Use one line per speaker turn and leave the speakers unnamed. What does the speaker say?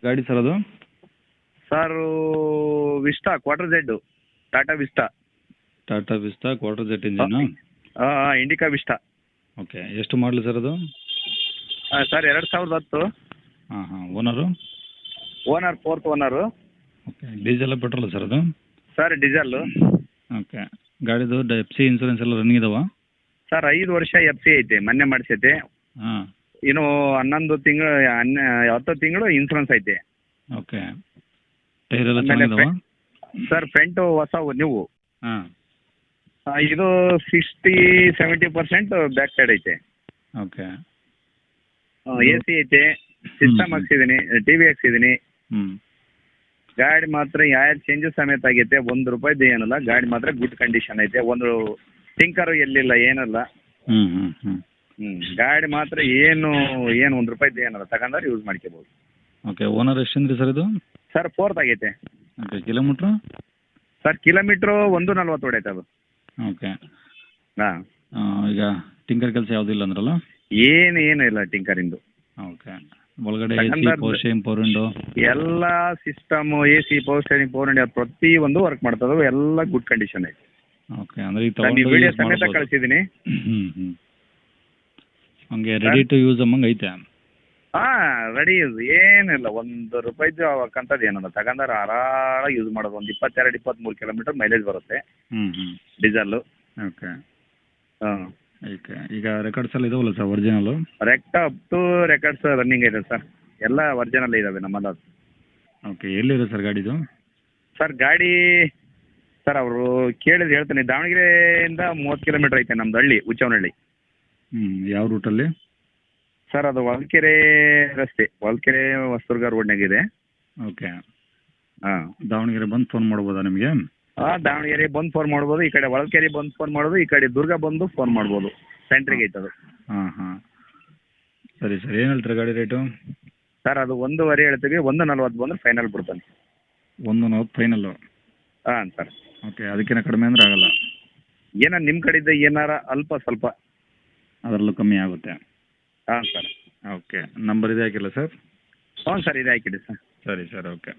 ಗಾಡಿ ಸರ್ ಅದು?
Sir Vista Quadrajet, Tata Vista.
Tata Vista Quadrajet engine.
Indica Vista.
Okay, ಎಷ್ಟು ಮಾಡಲಿ sir ಅದು?
Sir 2010.
ಹಾಂ ಹಾಂ. Owner?
Owner 4th owner.
Okay, ಡೀಸೆಲ್ಲ ಪೆಟ್ರೋಲ್ ಸರ್ ಅದು?
Sir diesel.
ಓಕೆ, ಗಾಡಿದು ಎಫ್ ಸಿ ಇನ್ಸೂರೆನ್ಸ್ ಎಲ್ಲ ರನ್ನಿಂಗ್ ಇದಾವಾ?
ಸರ್ 5 ವರ್ಷ ಎಫ್ ಸಿ ಐತೆ, ಮೊನ್ನೆ ಮಾಡಿಸೈತೆ.
ಹಾಂ.
ಇನ್ನು 11 ತಿಂಗಳು 10 ತಿಂಗಳು ಇನ್ಸೂರೆನ್ಸ್ ಐತೆ.
ಓಕೆ, ಟೈರ್ ಎಲ್ಲ ಚೆನ್ನಾಗಿದಾವಾ?
ಸರ್ ಫ್ರಂಟು ಹೊಸ ನೀವು.
ಹಾಂ.
ಇದು 60-70% ಬ್ಯಾಕ್ ಸೈಡ್ ಐತೆ.
ಓಕೆ.
ಎ ಸಿ ಐತೆ, ಸಿಸ್ಟಮ್ ಹಾಕ್ಸಿದ್ದೀನಿ, ಟಿ ವಿ ಹಾಕ್ಸಿದ್ದೀನಿ.
ಹ್ಞೂ.
ಗಾಡಿ ಮಾತ್ರ ಯಾವ ಚೇಂಜಸ್ ಸಮೇತ ಆಗೈತೆ, ₹1 ಏನಲ್ಲ. ಗಾಡಿ ಮಾತ್ರ ಗುಡ್ ಕಂಡೀಷನ್ ಐತೆ, ಒಂದು ಟಿಂಕರು ಎಲ್ಲಿಲ್ಲ, ಏನಲ್ಲ.
ಹ್ಞೂ ಹ್ಞೂ ಹ್ಞೂ.
ಗಾಡಿ ಮಾತ್ರ ಏನು ₹1 ಏನಲ್ಲ, ತಗೊಂಡ್ರೆ ಯೂಸ್ ಮಾಡ್ಕೋಬೋದು.
ಓಕೆ, ಓನರ್ ಎಷ್ಟಂದ್ರಿ ಸರ್ ಇದು?
ಸರ್ 4th ಆಗೈತೆ.
Okay, kilometre?
ಸರ್ ಕಿಲೋಮೀಟ್ರು 140 ಹೊಡೈತೆ ಅದು.
ಓಕೆ.
ಹಾಂ.
ಈಗ ಟಿಂಕರ್ ಕೆಲಸ ಯಾವುದಿಲ್ಲ ಅಂದ್ರಲ್ಲ?
ಏನು ಇಲ್ಲ ಟಿಂಕರಿಂದು.
ಓಕೆ, ಒಳಗಡೆ A C, power steering, power window
ಎಲ್ಲ system, A C, power steering, power window ಪ್ರತಿಯೊಂದು ವರ್ಕ್ ಮಾಡ್ತದೆ, ಎಲ್ಲ ಗುಡ್ ಕಂಡೀಷನ್ ಐತೆ.
ಓಕೆ, ಅಂದರೆ ಈಗ
ನಾನು
ತಗೊಂಡು
ವಿಡಿಯೋ
ಯೂಸ್
ಸಮೇತ
ಮಾಡ್ಬೋದು.
ಕಳಿಸಿದ್ದೀನಿ.
ಹ್ಞೂ. ಹಂಗೆ ರೆಡಿ ಟು ಯೂಸ್ ಅಮ್ಮಂಗೆ ಐತೆ?
ಹಾಂ, ರೆಡಿ ಯೂಸ್, ಏನಿಲ್ಲ. ₹1 ಅವಕ್ಕಂಥದ್ದು ಏನಲ್ಲ, ತಗೊಂಡ್ರೆ ಆರಾಮಾಗಿ ಯೂಸ್ ಮಾಡೋದು. ಒಂದು 22-23 ಕಿಲೋಮೀಟರ್ ಮೈಲೇಜ್ ಬರುತ್ತೆ.
ಹ್ಞೂ.
ಡೀಸೆಲ್ಲು.
ಓಕೆ.
ಹಾಂ.
ಓಕೆ, ಈಗ ರೆಕಾರ್ಡ್ಸ್ ಎಲ್ಲ ಇದಾವಲ್ಲ sir original?
Up to records running ಇದೆ ಸರ್, ಎಲ್ಲ ಒರಿಜಿನಲ್ ಇದ್ದಾವೆ ನಮ್ಮಲ್ಲ.
ಓಕೆ, ಎಲ್ಲಿದೆ ಸರ್ ಗಾಡಿದು?
ಸರ್ ಗಾಡಿ ಸರ್ ಅವರು ಕೇಳಿದ್ರೆ ಹೇಳ್ತೀನಿ. ದಾವಣಗೆರೆಯಿಂದ 30 ಕಿಲೋಮೀಟರ್ ಐತೆ ನಮ್ದು ಹಳ್ಳಿ, ಹುಚ್ಚವನಹಳ್ಳಿ.
ಯಾವ ರೂಟಲ್ಲಿ?
ಸರ್ ಅದು ಹೊಳಲ್ಕೆರೆ ರಸ್ತೆ, ಹೊಳಲ್ಕೆರೆ ಹೊಸದುರ್ಗ ರೋಡ್ನಾಗಿದೆ.
ಓಕೆ.
ಹಾಂ.
ದಾವಣಗೆರೆ ಬಂದು ಫೋನ್ ಮಾಡ್ಬೋದಾ ನಿಮಗೆ?
ದಾವಣಗೆರೆ ಬಂದು ಫೋನ್ ಮಾಡ್ಬೋದು, ಈ ಕಡೆ ಹೊಳಲ್ಕೆರೆ ಬಂದು ಫೋನ್ ಮಾಡ್ಬೋದು, ಈ ಕಡೆ ದುರ್ಗ ಬಂದು ಫೋನ್ ಮಾಡ್ಬೋದು. ಸೆಂಟ್ರಿಗೆ ಐತದು.
ಹಾಂ ಹಾಂ. ಸರಿ ಸರ್, ಏನು ಹೇಳ್ತೀರಾ ಗಾಡಿ ರೇಟು?
ಸರ್ ಅದು 1.25 ಹೇಳ್ತೀವಿ, 1.40 ಬಂದ್ರೆ ಫೈನಲ್ ಬಿಡ್ತಾನೆ.
1.40 ಫೈನಲ್ಲು?
ಹಾಂ ಸರ್.
ಓಕೆ, ಅದಕ್ಕಿಂತ ಕಡಿಮೆ ಅಂದರೆ ಆಗಲ್ಲ?
ಏನೋ ನಿಮ್ಮ ಕಡೆಯಿಂದ ಏನಾರ ಅಲ್ಪ ಸ್ವಲ್ಪ
ಅದರಲ್ಲೂ ಕಮ್ಮಿ ಆಗುತ್ತೆ?
ಹಾಂ ಸರ್.
ಓಕೆ, ನಂಬರ್ ಇದೆ ಹಾಕಿಲ್ಲ ಸರ್?
ಹ್ಞೂ ಸರ್, ಇದೆ ಹಾಕಿಡಿ ಸರ್.
ಸರಿ ಸರ್, ಓಕೆ.